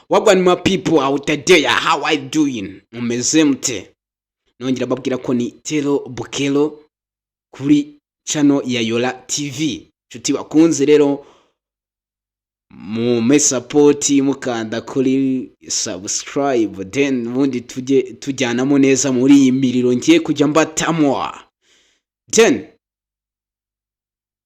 Wagwan my people out there, how I doing? Mumeze mute? Nongera babwira ko ni Tello Bukelo kuri channel ya YORA TV. Chuti bakunze rero mu support mukanda kuri subscribe, then ubundi tujyanamo neza muri iyi miriro ngiye kujya mbatamwa. Then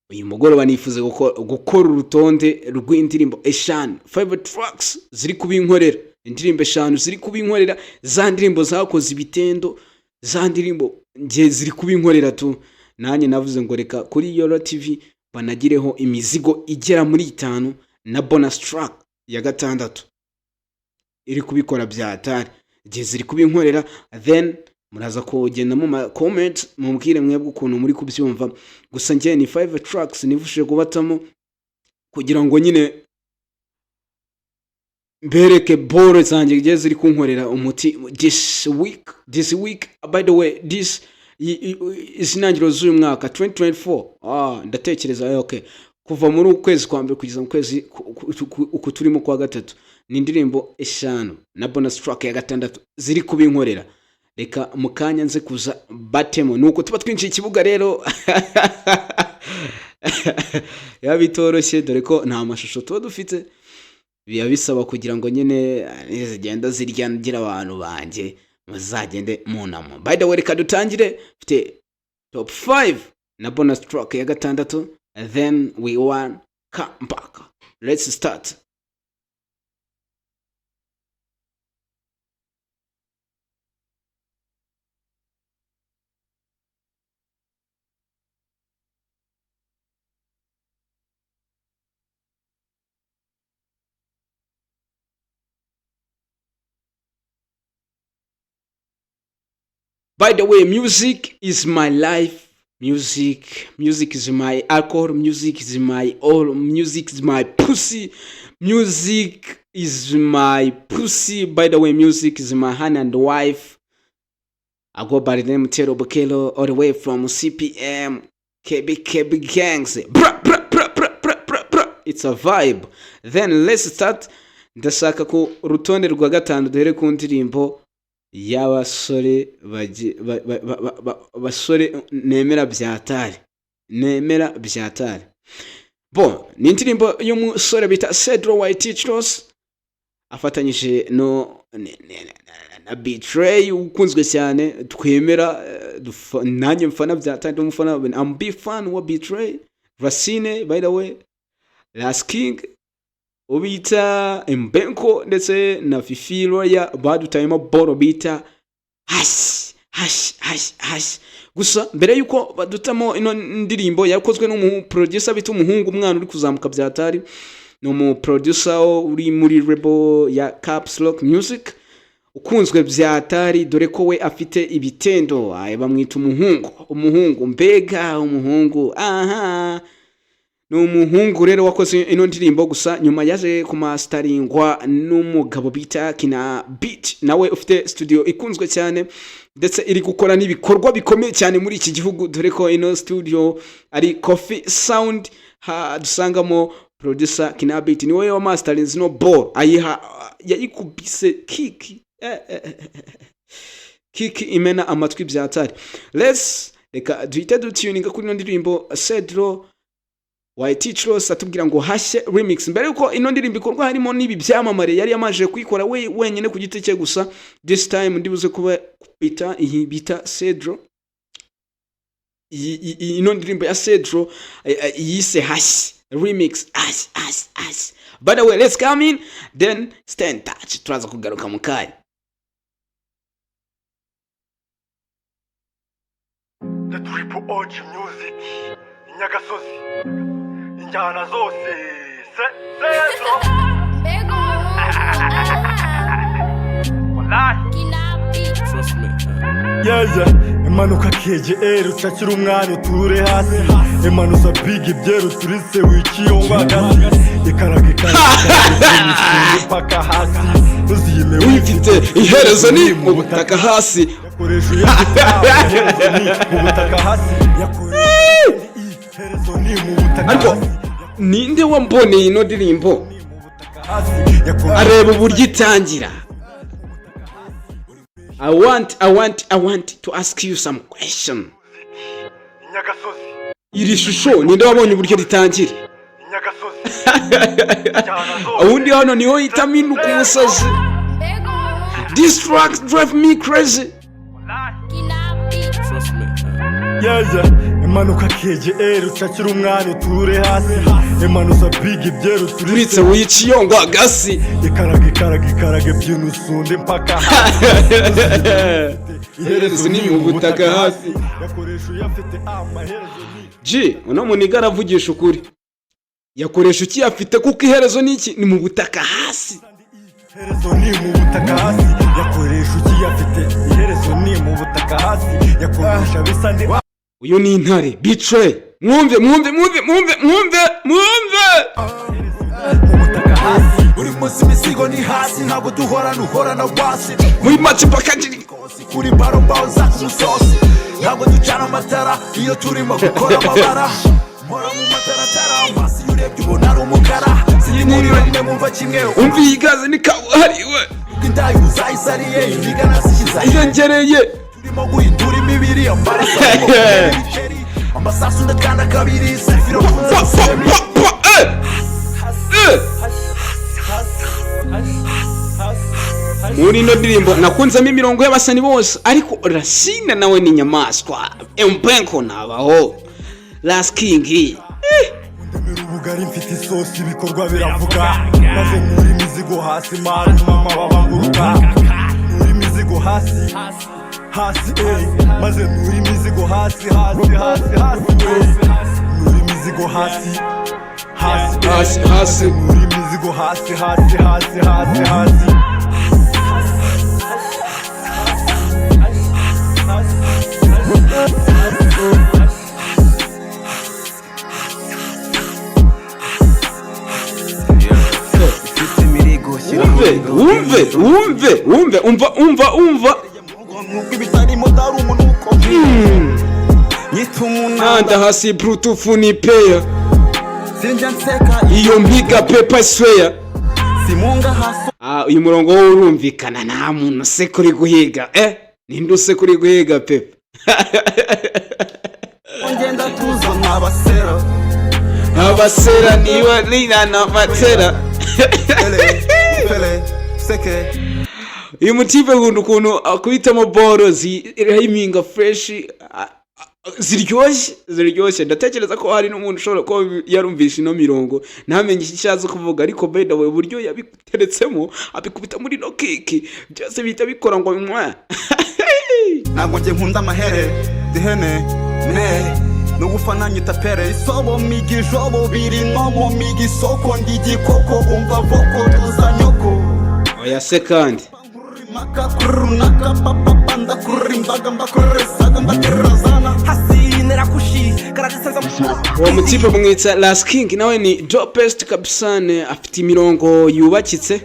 uyu mugoroba nifuze gukora urutonde rw'indirimbo 5 tracks ziri kubinkorera, indirimbo 5 ziri kubinkorera, za ndirimbo zakoze ibitendo, za ndirimbo ngiye ziri kubinkorera tu. Nanye navuze ngo reka kuri YORA TV banagireho imizigo igera muri 5 na bonus track ya 6 iri kubikora byatari, ngiye ziri kubinkorera. Then muraza kugenda mu comment mumbwire mwebwe ukuntu muri kubyumva. Gusa ngiye ni 5 tracks nivushije kubatamo kugira ngo nyine mbereke boro zanjye ngiye ziri kunkorera umuti this week. By the way, this is intangiriro z'uyu mwaka 2024. Ndatekereza okay, kuva muri ukwezi kwa mbere kugeza mu kwezi uku turimo kwa gatatu ni indirimbo 5 na bonus track ya 6 ziri kubinkorera. Reka mukanya nze kuza batemo nuko tuba twinjiye ikibuga rero. Yabitoroshye dore ko nta mashusho tuba dufite, biya bisaba kugira ngo nyine zigenda ziryangira abantu banje muzagende munamo. By the way, reka dutangire fite top 5 na bonus track ya 6, then we want come back. Let's start. By the way, music is my life. Music is my alcohol. Music is my all. Music is my pussy. Music is my pussy. By the way, music is my hand and wife. I go by the name Tello Bukelo, all the way from CPM, KB gangs. Bra, bra, bra, bra, bra, bra, bra. It's a vibe. Then let's start. Ndashaka ko rutonde rwa 5 duhere ku ndirimbo y'abasore basore nemera byatari. Bon, ni indirimbo y'umusore bita Cedro YT afatanyije no na Betray ukunzwe cyane twemera. Nanjye mfana byatari, umufana. I'm big fan wa Betray, Racine by the way, Last King ubita Mbenko ndetse na Fifi Roya badutayemo boro bita hash. Gusa mbere yuko badutamo ino ndirimbo yakozwe n'umu producer bita umuhungu, umwana uri kuzamuka byatari, no mu producer uri muri label ya Caps Lock Music ukunzwe byatari, dore ko we afite ibitendo bamwita umuhungu mbega umuhungu. N'umuhungu rero wakoze ino ndirimbo. Gusa nyuma yaje kumasteringwa n'umugabo bita Kina Beat, nawe ufite studio ikunzwe cyane ndetse iri gukora n'ibikorwa bikomeye cyane muri iki gihugu, dore ko ino studio ari Coffee Sound. Dusangamo producer Kina Beat, niwe wa mastering no ball yayikubise kick imena amatwi byatari. Reka duhite dutuninga kuri ino ndirimbo Cedro YT atubwira ngo hashye remix. Mbere yuko ino ndirimbo ikorwa harimo nibi byamamare yari yamaje kuyikora wenyine ku giti cye. Gusa this time ndibuze kuba bita Cedro. Ino ndirimbo ya Cedro yise hashye remix. By the way, let's come in, then stay in touch. Turaza kugaruka mu kanya. The Triple OG music Nyagasozi injyana zose trust me. Emanuka KGR ucakira umwana uture hasi, emanuza big ibyeru turise wikiyongwa gasi, ikaraga paka hasi uzime wifite iherezo ni mu butaka hasi. Yakoresha iherezo ni mu butaka hasi, yakoresha iherezo ni mu butaka hasi. Ninde wamboneye ino ndirimbo areba uburyo itangira. I want to ask you some question. Iri shusho ninde wabonye uburyo ritangira? Ubundi hano niho itaminuka umusazi. This track drive me crazy. Emanuka KGR ucakira umwana uture hasi. Emanuza big ibyeru turitse wiciyongo agasi. Ikarage byinu sunde mpaka hasi. Iherezo ni mu butaka hasi. Yakoresha yafite amaherezo ni. Ji, uno muniga aravugisha ukuri. Yakoresha uki afite kuko iherezo niki ni mu butaka hasi. Iherezo ni mu butaka hasi. Yakoresha uki yafite iherezo ni mu butaka hasi. Yakoresha bisande. Uyu ni intare bitre. Mwumve. Uri munsi misigo ni hasi ntabwo duhora na wasi. Muri match pakajiri. Kuri baromba za kumusosi. Ntabwo ducana amatara iyo turimo gukora amabara. Mora mu matara amasi urebye ubona ari umukara. Sinimuriro nimwe mumva kimwe. Umvi igaze ni kabuhariwe. Indayi uzayisariye ibigana sikiza. Iyengereye. Turimo guhindura imibiri amaraso. Amasasu ndakanda kabiri sefiro kunza. Muri no ndirimbo nakunzamo imirongo y'abasani bose ariko Racine nawe ni nyamaswa. Bwonko nabaho. Last King. Ubugari mfite isosi ibikorwa biravuga. Maze muri mizigo hasi mama babanguruka. Muri mizigo hasi. Maze muri mizigo hasi. Muri mizigo hasi. Muri mizigo hasi. Umva. Nanda hasi Bluetooth ni pair. Iyo mpiga paper swear. Uyu murongo wo urumvikana nta muntu se kuri guhiga. Ninde se kuri guhiga pepe. Ngenda tuzo nabasera. Abasera niwa lina na matera. Seke. Uyu mutipe ukuntu akubitamo boro zirayiminga fresh ziryoshye ndatekereza ko hari n'umuntu ushobora ko yarumvisha ino mirongo ntamenye icyazo kuvuga ariko beda we buryo yabiteretsemo abikubita muri no kiki byose bita bikora ngo mwa. Ntabwo nge nkunda amahere dihene no gufana nyita pere isobo migi jobo biri no mu migi soko ndigi koko umva voko tuzanyoko. Oya second makakurunaka papa panda kurimbaga mbakoresaga mbaterazana hasinera kushi karatsenza. Uwo mutipe mwitsa Last King nawe ni dopest kabisane afite imirongo yubakitse.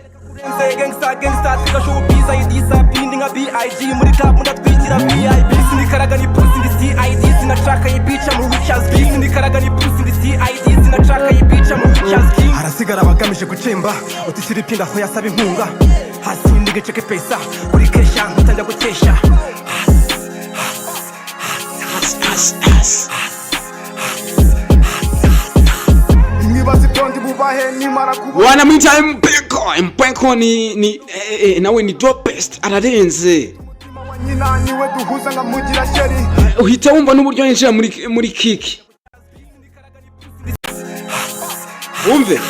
Gangsta tukashobo pizza idisa bindinga BIG muri club ndatwikira VIP sinikaraga ni pussy ndi CID sinashaka yibica mu Richards King sinikaraga ni pussy ndi CID sinashaka yibica mu Richards King. Harasigara bagamije gucemba utisiri pinda ho yasaba inkunga hasi ndige cheke pesa kuri kesha nkutangira gukesha. Wanamwita Bwonko ni nawe ni dopest ararenze. Uhita wumva n'uburyo yinjira muri kiki. Umve.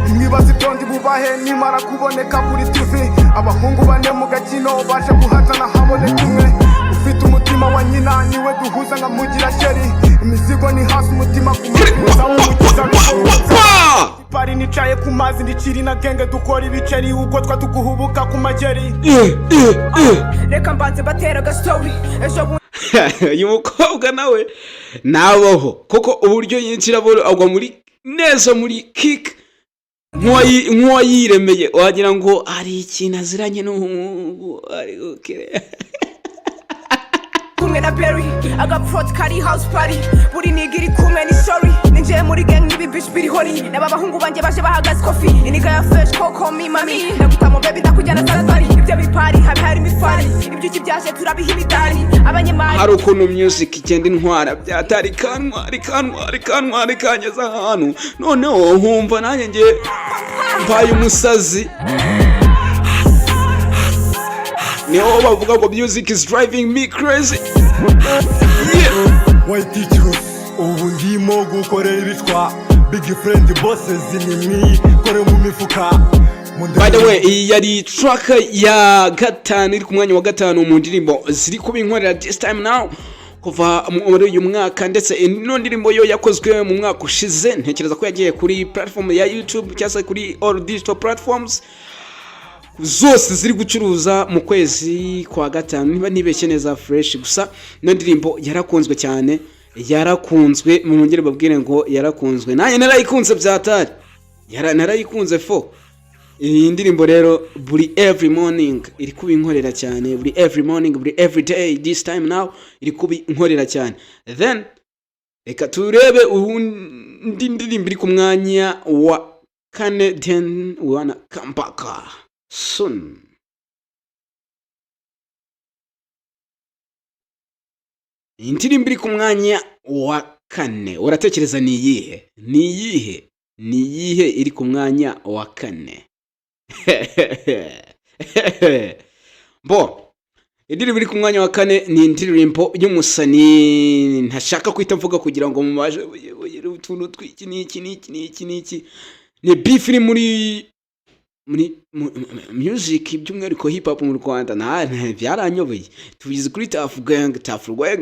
Imwibazi byondi bubahe nimara kuboneka kuri TV abahungu bane mu gakino baje guhatana habone kumwe. Ufite umutima wa nyina niwe duhuza nka mugira sheri imizigo ni hasi umutima kumeza umukiza pari nicaye ku mazi ndiciri na genge dukora ibiceri uko twatuguhubuka ku mageri. Reka mbanze batera ga story ejo uyu mukobwa nawe naboho koko uburyo yinjira boro agwa muri neza muri kick nk'uwayiremeye wagira ngo ari ikintu aziranye n'umuhungu ari okay. Kumwe na Berry agapfot kari house party buri nigiri kumwe ni sorry ninje muri bitch biri hori naba bahungu banje baje bahagaze kofi iniga ya fresh koko mi mami ndagutamo baby ndakujyana saratari ibyo bipari hari imifari ibyo kibyaje turabiha imidari abanyemari hari ukuntu music igenda intwara byatari kanwa rikanyeza ahantu noneho nkumva nanjye nge mbaye umusazi niho bavuga ngo music is driving me crazy. White teachers ubu ndimo gukorera ibitwa big friend bosses nini kore mu mifuka. By the way, iyi yari track ya gatanu iri ku mwanya wa gatanu mu ndirimbo ziri kubinkorera this time now kuva muri uyu mwaka, ndetse ino ndirimbo yo yakozwe mu mwaka ushize. Ntekereza ko yagiye kuri platform ya YouTube cyangwa kuri all digital platforms zose ziri gucuruza mu kwezi kwa gatanu, niba nibeshye neza fresh. Gusa ino ndirimbo yarakunzwe cyane, yarakunzwe mu ngere babwire ngo yarakunzwe, nanjye narayikunze byatari, narayikunze fo. Iyi ndirimbo rero buri every morning iri kubinkorera cyane, buri every morning, buri every day, this time now iri kubinkorera cyane. Then reka turebe undi ndirimbo iri ku mwanya wa kane, then wana come back soon. Iyi ndirimbo iri ku mwanya wa kane, uratekereza ni iyihe iri ku mwanya wa kane? Bo indirimbo iri ku mwanya wa kane ni indirimbo y'umusani ntashaka kwita mvuga kugira ngo mumaje utuntu twiki niki ni beef iri muri music by'umwihariko hip hop mu Rwanda. Byaranyobeye, tubizi kuri Tough Gang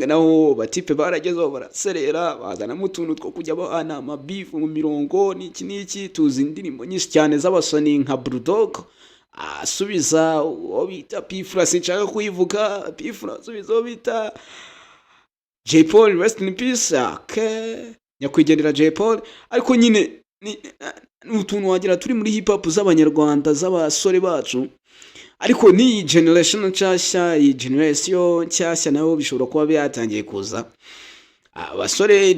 naho batipe baragezeho baraserera bazana mu tuntu two kujya bahana ama beef mu mirongo niki. Tuzi indirimbo nyinshi cyane z'abasani nka Bulldog asubiza obita Pifra, sinshaka kuyivuga Pifra asubiza obita J Paul, rest in peace. Nyakwigendera J Paul. Ariko nyine ni utuntu wagira turi muri hip hop z'abanyarwanda z'abasore bacu, ariko ni generation nshyashya nayo bishobora kuba byatangiye kuza. Abasore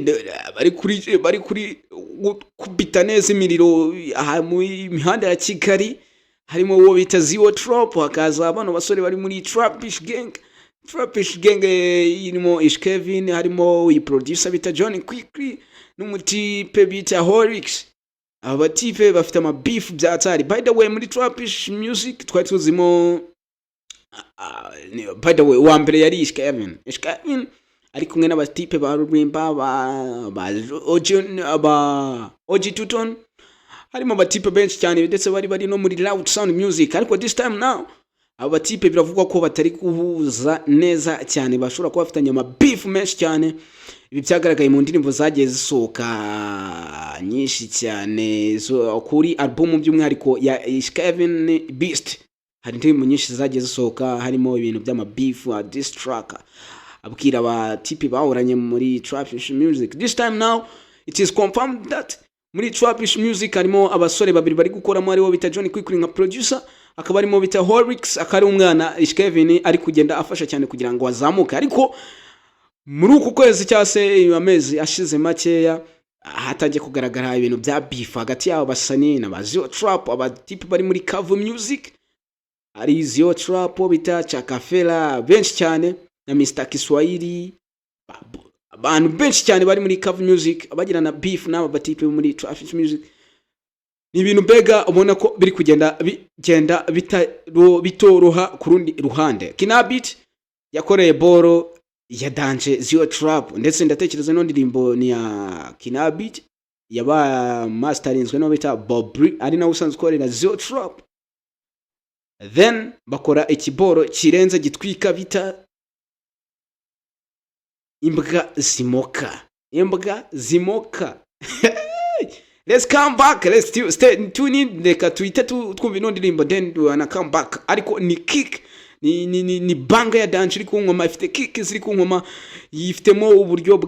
bari kuri kubita neza imiriro mu mihanda ya Kigali, harimo uwo bita Zero Trap, hakaza abana basore bari muri Trapish Gang irimo Kevin, harimo uyi producer bita John Quickly n'umutipe bita Horix. Abatipe bafite ama beef byatari. By the way, muri Trapish music twari tuzimo by the way wa mbere yari Kevin ari kumwe n'abatipe ba Rurimba ba OG Tuton, harimo abatipe benshi cyane ndetse bari no muri Loud Sound Music. Ariko this time now abatipe biravugwa ko batari kuhuza neza cyane, bashobora kuba bafitanye ama beef menshi cyane. Ibi byagaragaye mu ndirimbo zagiye zisohoka nyinshi cyane kuri album by'umwihariko ya Kevin Beast. Hari indirimbo nyinshi zagiye zisohoka harimo ibintu by'ama beef diss track abwira abatipe bahoranye muri Trapish Music. This time now it is confirmed that muri Trapish Music harimo abasore babiri bari gukoramo, ariwo bita John Quickly nka producer, akaba arimo bita Horix, akari umwana Kevin ari kugenda afasha cyane kugira ngo azamuke. Ariko muri uku kwezi cyase amezi ashize makeya hatajye kugaragara ibintu bya beef hagati y'abo basani na Zero Trap. Abatipe bari muri Cover Music ari Zero Trap bita Chakafela benshi cyane na Mr Kiswahili, abantu benshi cyane bari muri Cover Music abagirana beef n'aba batipe muri Trapish Music. Ni ibintu bega ubona ko biri kugenda bitoroha ku rundi ruhande. Kinabit yakoreye boro ya dance Zero Trap, ndetse ndatekereza no ndirimbo ni ya Kinabit yaba masterinzwe no bita Bobri ari nawe usanzwe korera Zero Trap. Then bakora ikiboro kirenze gitwika bita imbwa zimoka. Let's come back, let's still stay tune in, reka tuite twumva ino ndirimbo then wana come back. Ariko ni kick ni banga ya dance iri ku ngoma, ifite kick ziri ku ngoma, yifitemo uburyo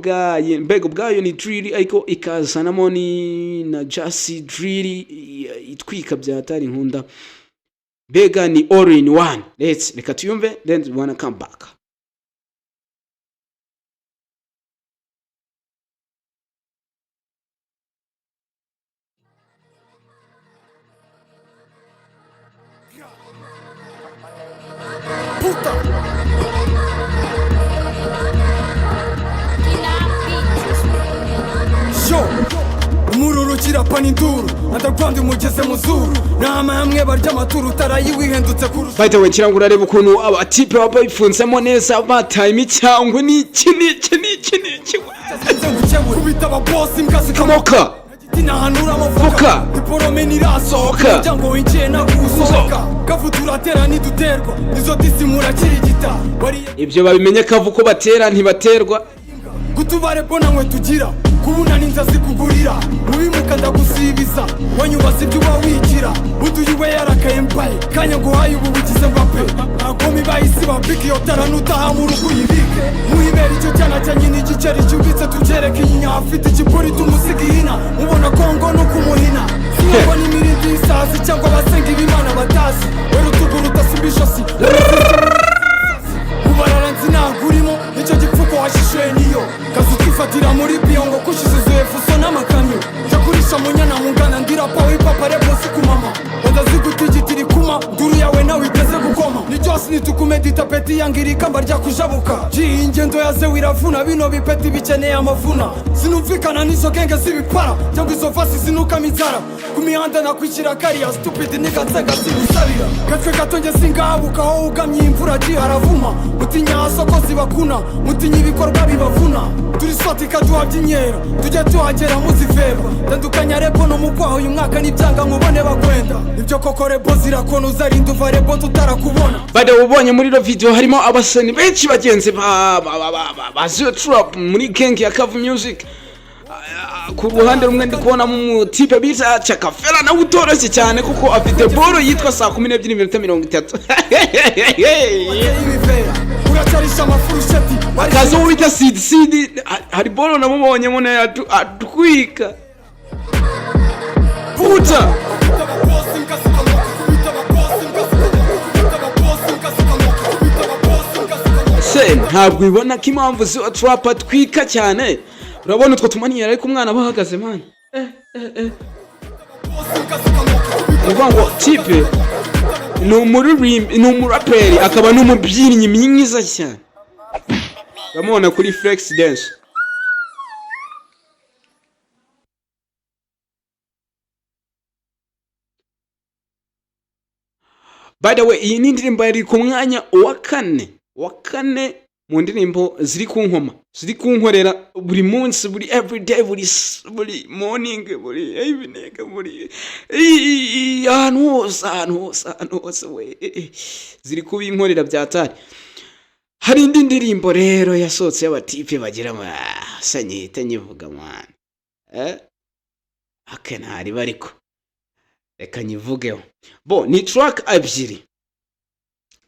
mbega bwayo ni drill, ariko ikazanamo ni na jazzy drill itwika byatari nkunda, mbega ni all in one. Reka tuyumve then wana come back. umururu kirapana induru underground mugeze muzuru nama hamwe barya amaturu tarayiwihendutse kurusha by the way kirangura reba ukuntu abatipe babifunzemo neza bataye imicyango niki kubita ababosi mbwa kamoka tinahanura amavuka diporome nirasohoka cyangwa winjiye nagusohoka kavutura tera niduterwa izo disimura kirigita ibyo babimenye kavuko batera ntibaterwa gutubare bona mwe tugira kubuna ninza zikugurira mubimuka ndagusibiza wanyubaza ibyo bawigira uduyiwe yarakaye mbaye kanya guhaye ubu bugize mbape agomi bahisi babiki yotara nutaha mu rugo yibike muhibera icyo cyana cyanyine igiceri cyubitse tugereke inya afite ikipuri tumusigihina mubona kongo no kumuhina singo n'imirindi isazi cyangwa basenga ibimana batazi wero tuguru tasubishosi ubararanzi nagurimo nicyo gipfuko washishuye niyo kazi twifatira muri biyongo kushizuye fuso n'amakamyo jakurisha munyana mungana ndira pawe papa reposi kumama badazigutigitiri kuma nduru yawe nawe igeze gukoma ni cyose nitukumedita peti yangirika mbarya kujabuka ingendo yaze wiravuna bino bipeti bikeneye amavuna sinumvikana n'izo genge zibipara cyangwa izo fasi zinuka mizara ku mihanda nakwishira kariya stupid nigatsenga sibusabira gatwe gatonge singabuka aho ugamye imvura giharavuma mutinya soko zibakuna mutinya ibikorwa bibavuna turi soti kaduha by'inyero tujye tuhagera muziveba tandukanya repo no mukwaho uyu mwaka n'ibyanga nkubone bakwenda ibyo koko repo zirakona uzarinda uva repo tutarakubona bade ubonye muri ro video harimo abasani benshi bagenzi ba Zero Trap muri gang ya Cover Music ku ruhande rumwe ndi kubona mu tipe bita Chakafera na utoroshye cyane kuko afite boro yitwa 12:30 uracarisha amafurusheti akazo wita seed hari boro namubonye mune atwika puta se ntabwo ibona ko impamvu Zero Trap atwika cyane urabona utwo tumaniye ariko umwana bahagaze man ngo tipe ni umuraperi akaba n'umubyinnyi mwiza cyane bamubona kuri flex dance by the way iyi ni indirimbo yari ku mwanya wa kane mu ndirimbo ziri ku nkoma ziri kunkorera buri munsi buri everyday buri morning buri evening buri ahantu hose we ziri kubinkorera byatari hari indi ndirimbo rero yasohotse y'abatipe bagira sanyite nyivuga mwana ntari bariko reka nyivugeho bo ni track ebyiri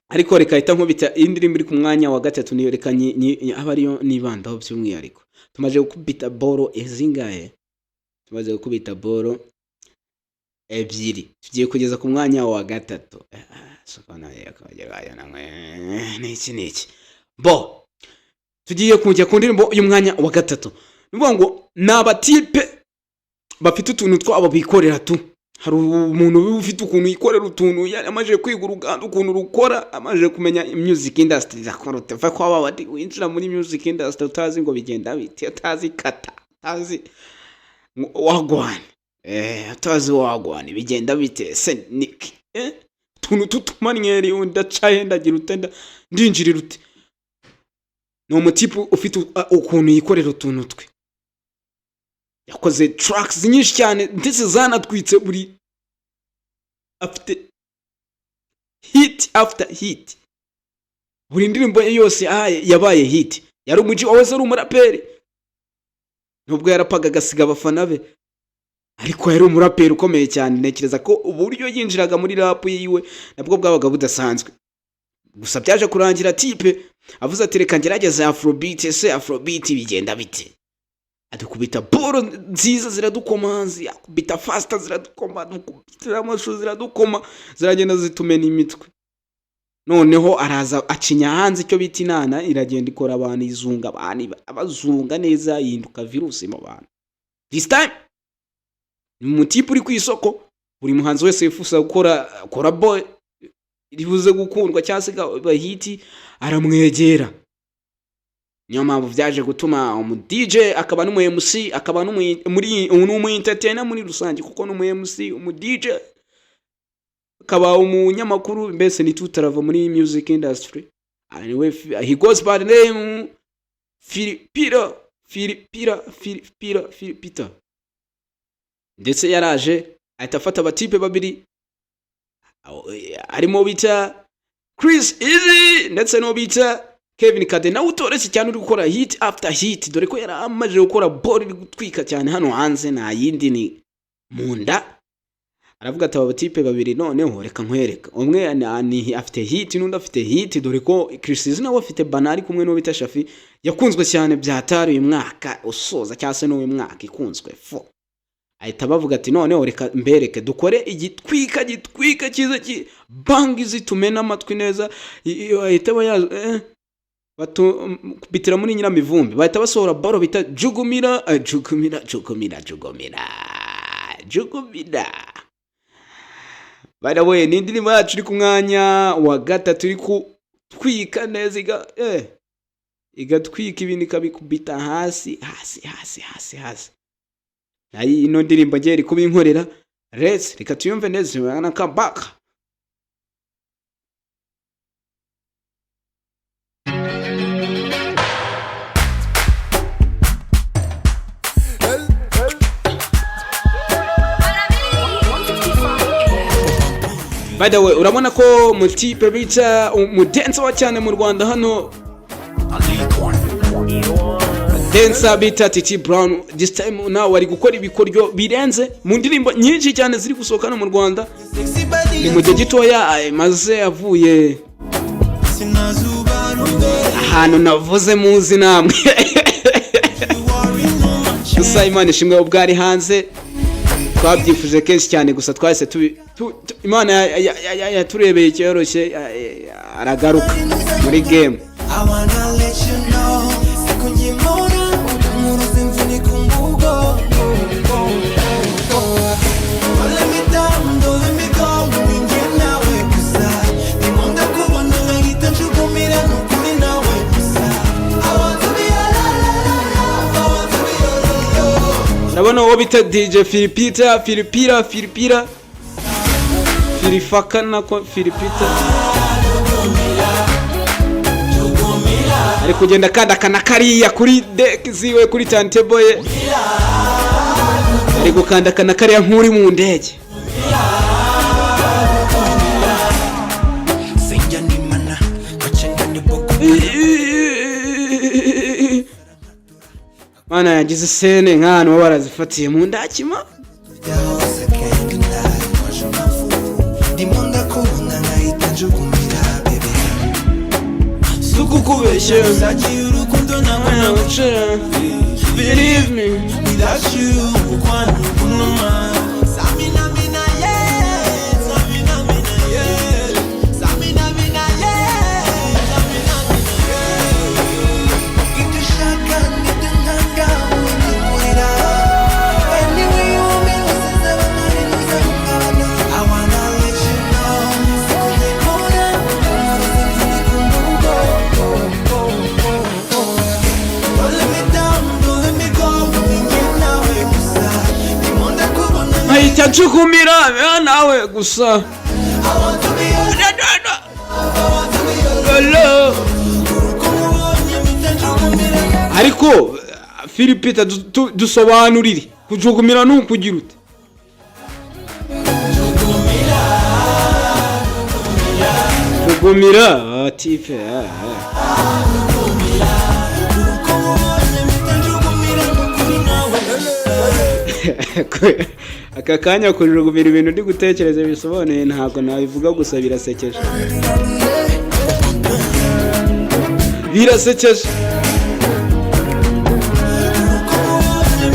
ariko reka hita nkubita indirimbo iri ku mwanya wa gatatu niyo reka aba ariyo nibandaho by'umwihariko tumaze gukubita boro ezingahe tumaze gukubita boro ebyiri tugiye kugeza ku mwanya wa gatatu sokana yakajya namwe niki bo tugiye kujya ku ndirimbo y'umwanya wa gatatu nivuga ngo nabatipe bafite utuntu twabo bikorera tu hari umuntu ufite ukuntu yikorera utuntu yamaje kwiga uruganda ukuntu rukora amaje kumenya music industry zakorote fa kwa baba winjira muri music industry utazi ngo bigenda bite utazi kata utazi wagwane utazi wagwane bigenda bite se niki tuntu tutumanyeri undacaye ndagira utenda ndinjirira ute no mutipu ufite ukuntu yikorera utuntu twe yakoze tracks nyinshi cyane ndetse zanatwitse buri afite hit after hit buri ndirimbo yose yabaye hit yari umuji wawe ari umuraperi nubwo yarapaga gasiga abafana be ariko yari umuraperi ukomeye cyane nekereza ko uburyo yinjiraga muri rap yiwe nabwo bwabaga budasanzwe gusa byaje kurangira tipe avuze ati reka ngerageze afrobeat se afrobeat bigenda bite adukubita boro nziza ziradukomanzi akubita faster ziradukoma dukubita amashu ziradukoma ziragenda zitumena imitwe noneho araza acinya hanze icyo bita inana iragenda ikora abantu izunga abazunga neza yinduka virusi mu bantu this time mutipu uri ku isoko buri muhanzi wese yifuza gukora boy ribuze gukundwa cyangwa se bahiti aramwegera. Niyo mpamvu byaje gutuma umu DJ akaba n'umu MC akaba n'umu entertainer muri rusange, kuko n'umu MC umu DJ akaba umunyamakuru, mbese ni tutarava muri music industry. Anyway, he goes by the name Filipita. Ndetse yaraje ahita afata abatipe babiri arimo bita Chris Easy ndetse no bita Kevin Kade, nawe utoretse cyane uri gukora hit after hit, dore ko yaramaje gukora ball iri gutwika cyane hano hanze, nta yindi ni munda. Aravuga ati aba batipe babiri noneho reka nkwereka, umwe ni afite hit n'undi afite hit, dore ko Chris Easy nawe afite banari kumwe no bita Shafi yakunzwe cyane byatari uyu mwaka usoza cyangwa se n'uyu mwaka ikunzwe fo. Ahita bavuga ati noneho reka mbereke dukore igitwika cyiza bangi zitumena amatwi neza. Ahita bitira muri Nyiramivumbi, bahita basohora baro bita jugumira. By the way, ni indirimbo yacu iri ku mwanya wa gatatu, iri kutwika neza igatwika ibintu ikabikubita hasi. Nayi ino ndirimbo ngiye iri kubinkorera, reka tuyumve neza na comeback. By the way, urabona ko mutipe bita umudensa wa cyane mu Rwanda hano, densa bita Titi Brown, this time now wari gukora ibikoryo birenze mu ndirimbo nyinshi cyane ziri gusohoka no mu Rwanda. Ni mu gihe gitoya maze avuye ahantu navuze muzi namwe. Gusa Imana ishimwe ubwari hanze twabyifuje kenshi cyane, gusa twahise Imana yaturebeye cyoroshye aragaruka muri game. Ndabona uwo bita DJ Filipita Filifaka nako Filipita ari kugenda kandakana kariya kuri deck ziwe kuri turntable ye, ari gukandakana kariya nk'uri mu ndege. Mana yagize sene nk'ahantu baba barazifatiye mu ndakima. Sukukubeshye uzagiye urukundo nawe ucera, believe me without you ukwana kunuma. Chukumira nawe gusa ariko Filipita dusobanurire kujukumira n'ukugira ute? Jugumira tipe aka kanya kujugumira ibintu ndi gutekereza bisobanuye ntabwo nabivuga, gusa birasekeje.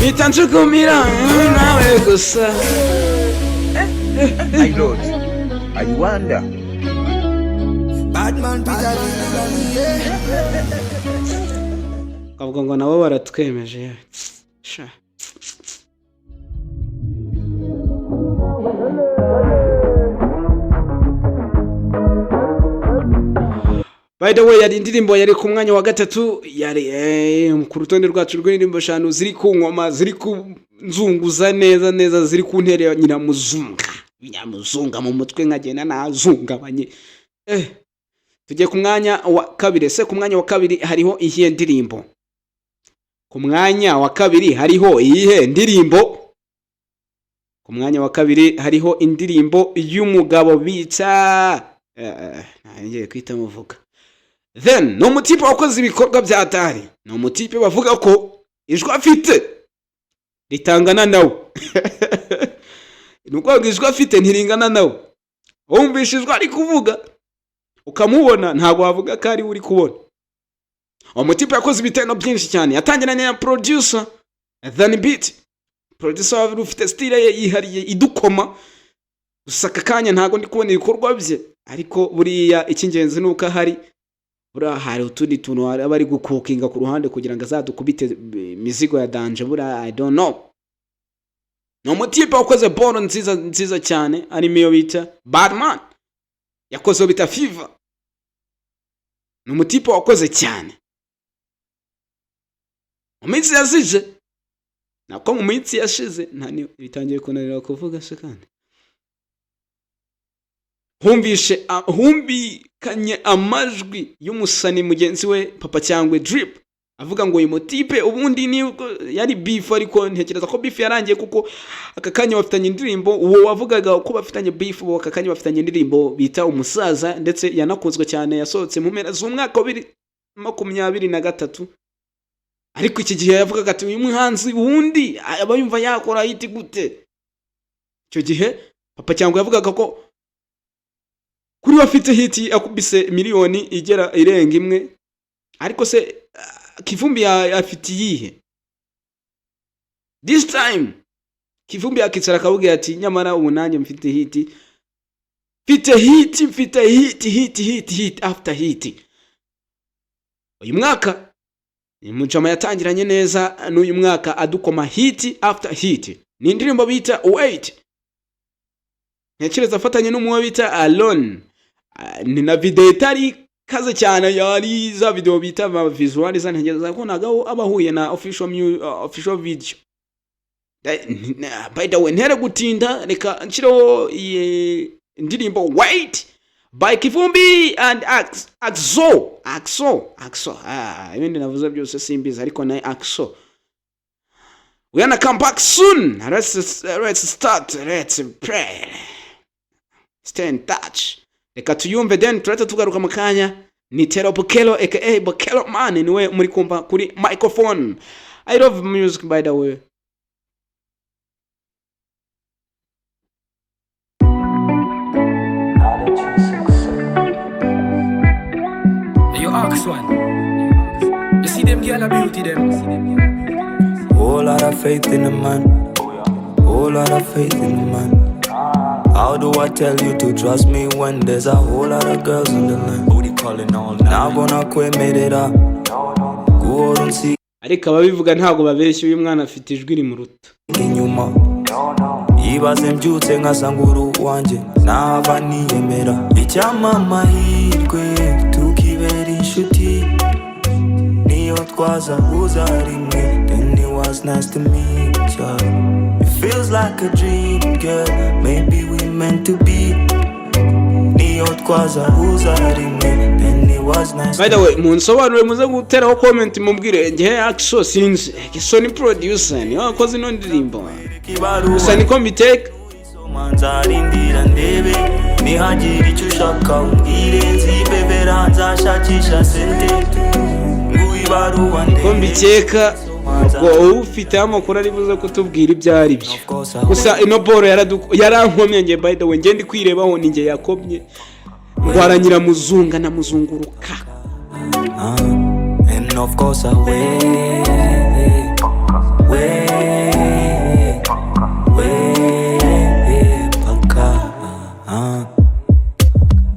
Bitanjugumira nawe gusa. I Lord, I wonder. Badman Peter kavuga ngo nabo baratwemeje. Sha By the way, yari indirimbo yari ku mwanya wa gatatu, yari ku rutonde rwacu rw'indirimbo 5 ziri ku ngoma, ziri ku nzunguza neza ziri ku ntere nyamuzunga mu mutwe nkagenda nazungabanye. Tujye ku mwanya wa kabiri. Se ku mwanya wa kabiri hariho iyihe ndirimbo? Ku mwanya wa kabiri hariho iyihe ndirimbo? Ku mwanya wa kabiri hariho indirimbo y'umugabo bita ngiye kwita muvuga. Then no mutipe wakoze ibikorwa bya atari. No mutipe bavuga ko ijwi afite ritangana nawe. Nuko ijwi afite ntiringana nawe. Wumvishijwe ari kuvuga ukamubona ntago wavuga ko ari uri kubona. Umutipe yakoze ibiteno byinshi cyane. Yatangiranye na producer then beat. Producer wari ufite style ye yihariye idukoma. Usaka kanya ntago ndi kubona ibikorwa bye, ariko buriya ikingenzi nuko hari utundi tuntu abari gukukinga ku ruhande kugira ngo azadukubite mizigo ya danje. I don't know. No mutipe wakoze boro nziza cyane, anime yo bita Batman, yakoze bita Fever. No mutipe wakoze cyane mu minsi yasije, nako mu minsi yashize ntani bitangiye kunanira kuvuga se kandi humbikanye amajwi y'umusani mugenzi we Papa cyangwe Drip avuga ngo uyu mutipe ubundi ni yari beef, ariko ntekereza ko beef yarangiye kuko akakanya bafitanye indirimbo. Uwo wavugaga ko bafitanye beef, bo akakanya bafitanye indirimbo bita Umusaza, ndetse yanakozwe cyane, yasohotse mu mpera z'umwaka wa 2023. Ariko iki gihe yavugaga ati uyu muhanzi wundi abayumva yakora hiti gute. Icyo gihe Papa cyangwa yavugaga ko kuri bafite hiti akubise miliyoni igera irenga imwe, ariko se Kivumbi afite yihe? This time Kivumbi yakitsara kabuge ati nyamara ubu nanjye mfite hiti, mfite hiti after hiti. Uyu mwaka Mujama yatangiranye neza, n'uyu mwaka adukoma hiti after hiti. Ni indirimbo bita Wait, ntekereza afatanye n'umuwe bita Alone. Ni na video itari kaze cyane, yari za video bita ma visuals, ntegereza ko nagaho abahuye na official video. By the way, ntere gutinda reka nshiro indirimbo Wait by Kivumbi and Axo. Ibindi navuze byose simbizi, ariko na Axo. We gonna come back soon. Let's start. Let's pray. Stay in touch. Reka tuyumve, then turata tugaruka makanya. Ni Tello Bukelo aka Bukelo man, niwe muri kumva kuri microphone. I love music, by the way. One. You see them girl a beauty them. Whole lot of faith in the man. Whole lot of faith in the man. How do I tell you to trust me when there's a whole lot of girls in the land? Booty calling all night. Now gonna quit made it up. Go out and see. Ariko ababivuga ntago babeshye, uyu mwana afite ijwi rimuruta. Inyuma ibaze mbyutse nkasanguru wanje nava niyemera icyama mahirwe tukibera inshuti niyo twaza buza rimwe. Then it was nice to meet you. It feels like a dream, girl. Maybe we meant to be. Niyo twaza buza rimwe. Then it was nice. By the way, munsobanure muze guteraho comment mumbwire ngiye Axo sinzi Sony producer ni wakoze no ndirimbo. Gusa niko mbiteka manzarindira ndebe nihagira icyo ushaka umbwire nzibebera nzashakisha sente nguibaruwa ndebe ko mbikeka ngo ufite amakuru ari buze kutubwira ibyo ari byo. Gusa ino boro yarankomye nge, by the way nge ndi kwirebaho ninge yakomye ngwaranyira muzunga na muzunguruka. And of course I wait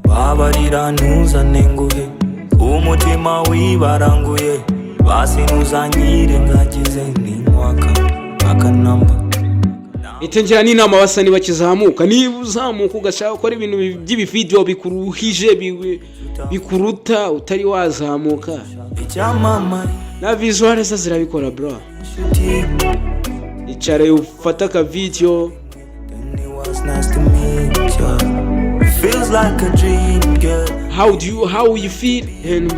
babarira ntuzane nguhe umutima wibaranguye basi ntuzanyire ngagize n'inkwaka akanamba. Itengera n'inama basani bakizamuka, niba uzamuka ugashaka gukora ibintu by'ibivideo bikuruhije bikuruta utari wazamuka na visual za zirabikora bro icare ufata ka video feels like a dream girl how you feel and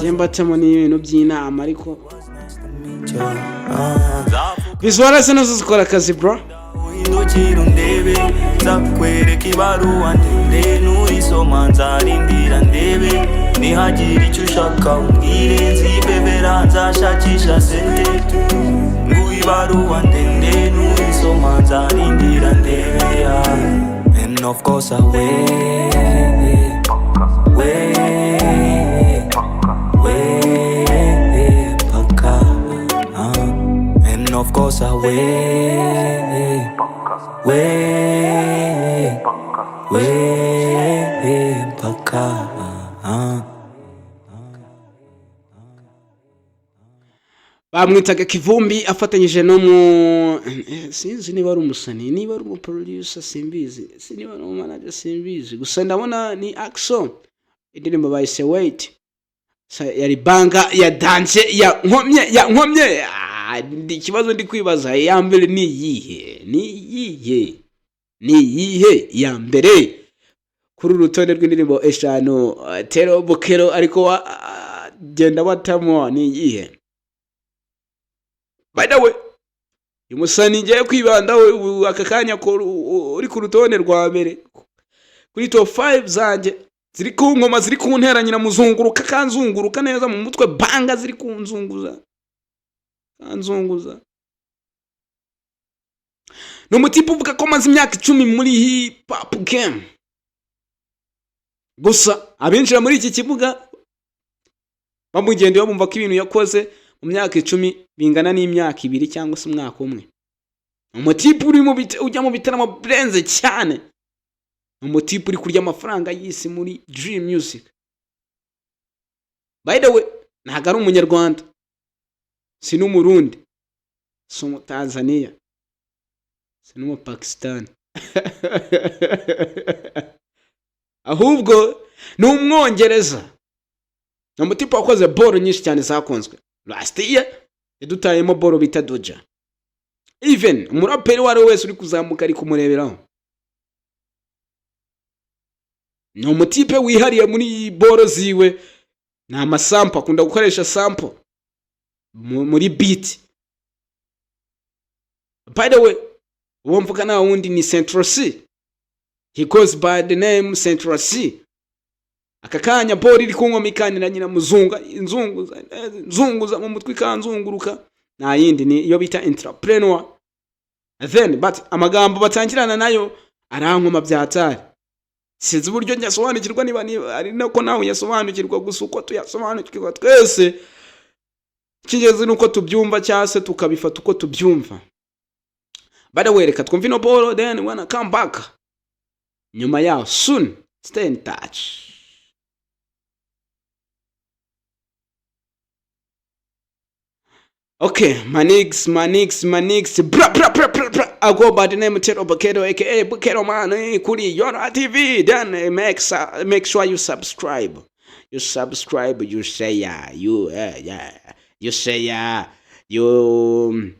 jemba tamoni ibintu by'inama ariko visual za nazo zikora akazi bro indukira ndebe zakwereka ibaruwa ndende nurisoma nzarindira ndebe nihagira icyo ushaka umbwire nzibebera nzashakisha sente nguha ibaruwa ndende nurisoma nzarindira ndebe and of course I wait paka and of course I wait paka bamwitaga Kivumbi afatanyije no mu sinzi niba ari umusani niba ari umuproducer simbizi niba ari umanager simbizi gusa ndabona ni action indirimbo bayise wait yari banga ya dance ya nkomye ndi kibazo ndi kwibaza ya mbere ni yihe ya mbere kuri urutonde rw'indirimbo 5 Tello Bukello ariko genda batamo ni yihe. By the way, umusani ngiye kwibandaho aka kanya ko uri ku rutonde rwa mbere kuri top 5 zanje ziri ku ngoma ziri kunteranya na muzunguruka kanzunguruka neza mu mutwe banga ziri kunzunguza kanzunguza no mutipu uvuga ko maze imyaka 10 muri hip hop game gusa abenjira muri iki kibuga bamugendeye bumva ko ibintu yakoze mu myaka 10 bingana n'imyaka 2 cyangwa se umwaka umwe umutipu uri mu ujya mu bitaramo brenze cyane umutipu uri kurya amafaranga y'isi muri Dream Music. By the way, ntago ari umunyarwanda si n'umurundi si mu Tanzania si no mu Pakistan ahubwo ni umwongereza umutipu wakoze boro nyinshi cyane zakonzwe last year yadutayemo boro bita Doja. Even umuraperi wari wese uri kuzamuka ari kumureberaho no mutipe wihariye muri boro ziwe na amasample akunda gukoresha sample muri beat. By the way, uwo mvuga na wundi ni Central C. He goes by the name Central C. Akakanya boro iri kunkomikanira nyina muzunga nzunguza mu mutwe kanzunguruka na yindi ni yo bita entrepreneur. Then but amagambo batangirana nayo arankoma byatari sinzi uburyo nyasobanukirwa niba ari nako nawe yasobanukirwa gusa uko tuyasobanukirwa twese kigeze nuko tubyumva cyase tukabifata uko tubyumva. By the way, reka twumve no boro then when I come back nyuma yaho soon. Stay in touch. Okay, my niggas, bra. I go by the name of Tello Bukello, aka Bukello man, kuri YORA TV. Then make sure you subscribe. You share, you share, you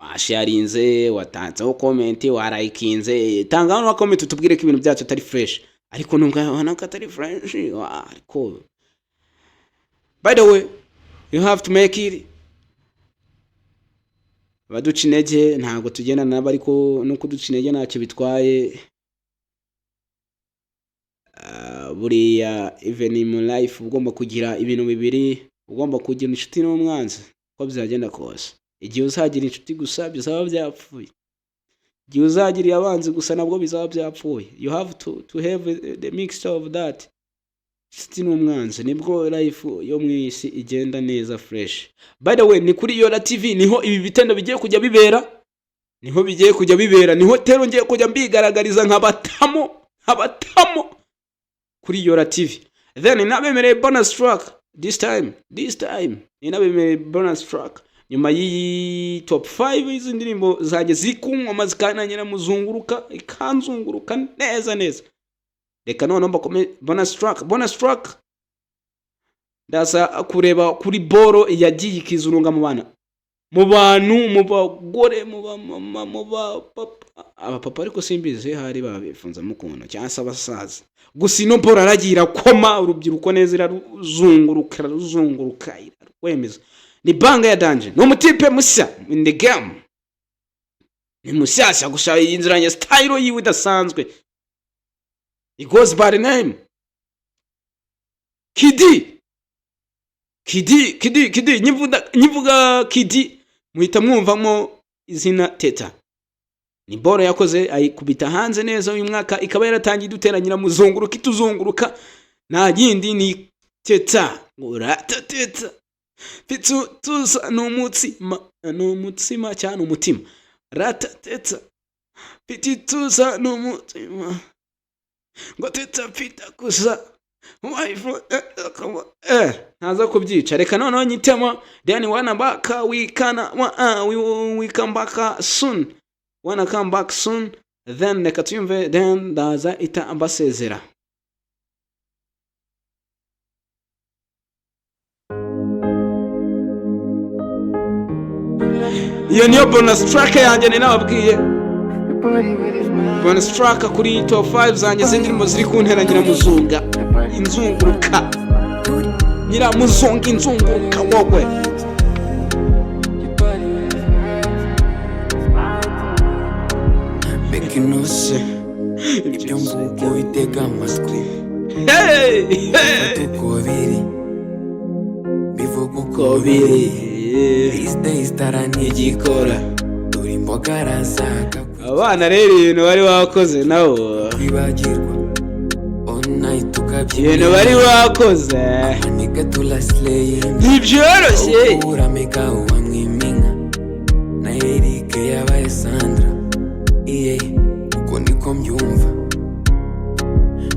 washarinze, watanze comment, waraikinze. Tanga no comment utubwire ko ibintu byacu atari fresh. Ariko nubwo ko atari fresh, ariko. By the way, you have to make it. Baducinege ntago tugenda nabo ariko nuko ducinege ntacyo bitwaye. Buriya even in life ugomba kugira ibintu bibiri, ugomba kugira inshuti n'umwanzi ko bizagenda kose. Igihe uzagira inshuti gusa bizaba byapfuye, igihe uzagira abanzi gusa nabwo bizaba byapfuye. You have to have the mixture of that. Inshuti n'umwanzi nibwo life yo mwisi igenda neza fresh. By the way, ni kuri YORA TV niho ibi bitendo bigiye kujya bibera, niho Tello ngiye kujya mbigaragariza nk'abatamo kuri YORA TV. Then inabemereye bonus track this time inabemereye bonus track nyuma yi top 5 izi ndirimbo zaje zikunkoma zikananyira muzunguruka ikanzunguruka neza. reka none mbakome bonus track ndaza kureba kuri boro yagiye ikizurunga mu bana mu bantu mu bagore mu bamama mu bapapa abapapa ariko simbize hari babifunza mukono cyangwa abasaza gusa ino boro aragira koma urubyiruko neza iraruzunguruka irarwemeza ni banga ya danje no mutipe mushya in the game ni mushyashya gushaka inziranye style yiwe idasanzwe it goes by the name Kidi nyivuga Kidi muhita mwumvamo izina Teta ni boro yakoze ayikubita hanze neza uyu mwaka ikaba yaratangiye duteranyira muzunguruka ituzunguruka nta yindi ni Teta ngurata Teta Pitu tuza n'umutsima cyane umutima rata Teta Piti tuza n'umutima ngo Teta pita kuza ntaza kubyica reka noneho nyitema then wanna back we come back soon wanna come back soon then reka tuyumve then ndaza ita ambasezera iyo niyo bonus track yanjye ninababwiye bonus track kuri top 5 zanjye z'indirimbo ziri kunterangira muzunga inzunguruka nyira muzunga inzunguruka wowe bekinose ibyo mvugo bitega amatwi uko biri bivuga uko biri these days taranigikora turi mbogara zaka abana rero ibintu bari wakoze nabo bibagirwa ibintu bari wakoze ntibyoroshye urameka uwamwiminka na Eric yabaye Sandra uko niko mbyumva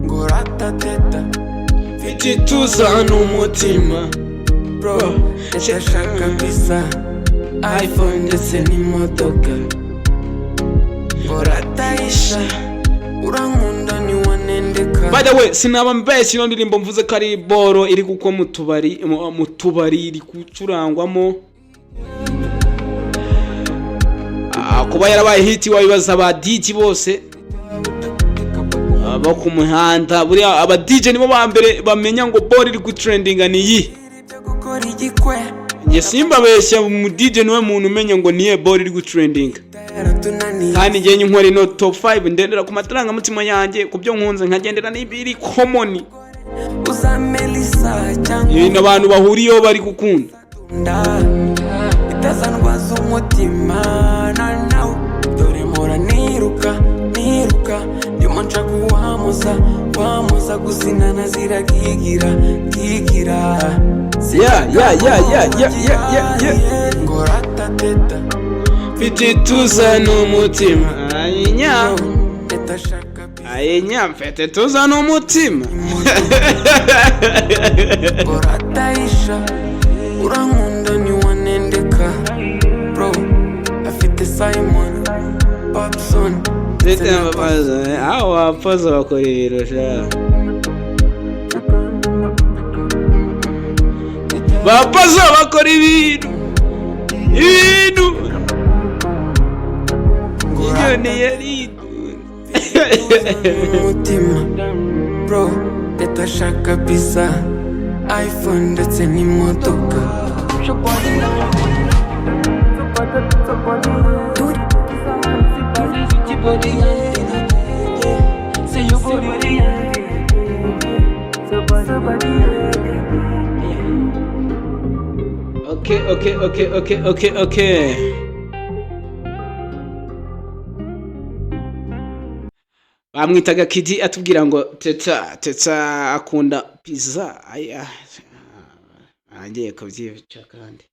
ngo ratateta mfite tuza n'umutima bro ndashaka bisa iPhone ndetse n'imodoka ngo ratayisha urankunda ni wanendeka. By the way sinaba mbeshyi ino ndirimbo mvuze ko ari boro iri gukwa mu tubari iri gucurangwamo kuba yarabaye hiti wabibaza aba DJ bose aba ku muhanda buri aba DJ nibo ba mbere bamenya ngo boro iri gutrendinga ni yi nge simba beshya mu DJ niwe muntu umenya ngo niye boro iri gutrendinga kandi nge nkora ino top 5 ndendera ku mataranga mutima yanjye kubyo nkunze nkagendera n'ibiri common ibintu abantu bahuriyeho bari gukunda itazanwaza umutima nawe dore mpora niruka ndimo nshaka wamuza gusinana ziragigira ngo ratateta mfite tuza n'umutima ayinya mfite tuza n'umutima ngo ratayisha urankunda ni wanendeka bro afite Simon Babson zete amapaza aho apaza bakora ibirusha bapaza bakora ibintu ngiyone yari umutima bro ndashaka bisa iPhone ndetse n'imodoka Okay. Bamwitaga Kidi atubwira ngo teta akunda pizza angiye kubyica kandi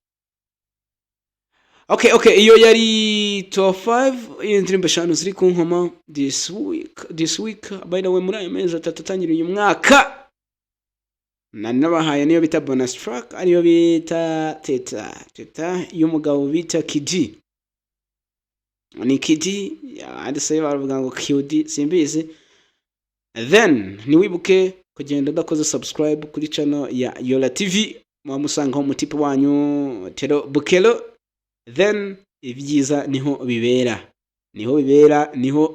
Okay iyo yari top 5 indirimbo 5 ziri ku nkoma this week by the way muri ayo mezi atatangira uyu mwaka nabahaye niyo bita bonus track ariyo bita teta y'umugabo bita Kidi ni Kidi adise baravuga ngo Kidi simbizi then ntiwibuke kugenda udakoze subscribe kuri channel ya YORA TV mwamusanga ho mutipe wanyu Tello Bukello. Then ibyiza niho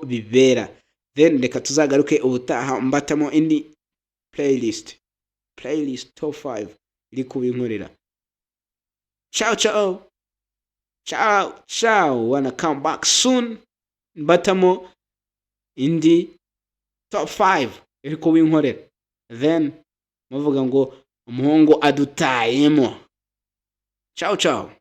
bibera. Then reka tuzagaruke ubutaha mbatamo indi playlist top 5 iri kubinkorera. Ciao, wanna come back soon, mbatamo indi top 5 iri kubinkorera. Then muvuga ngo umuhungu adutayemo. Ciao.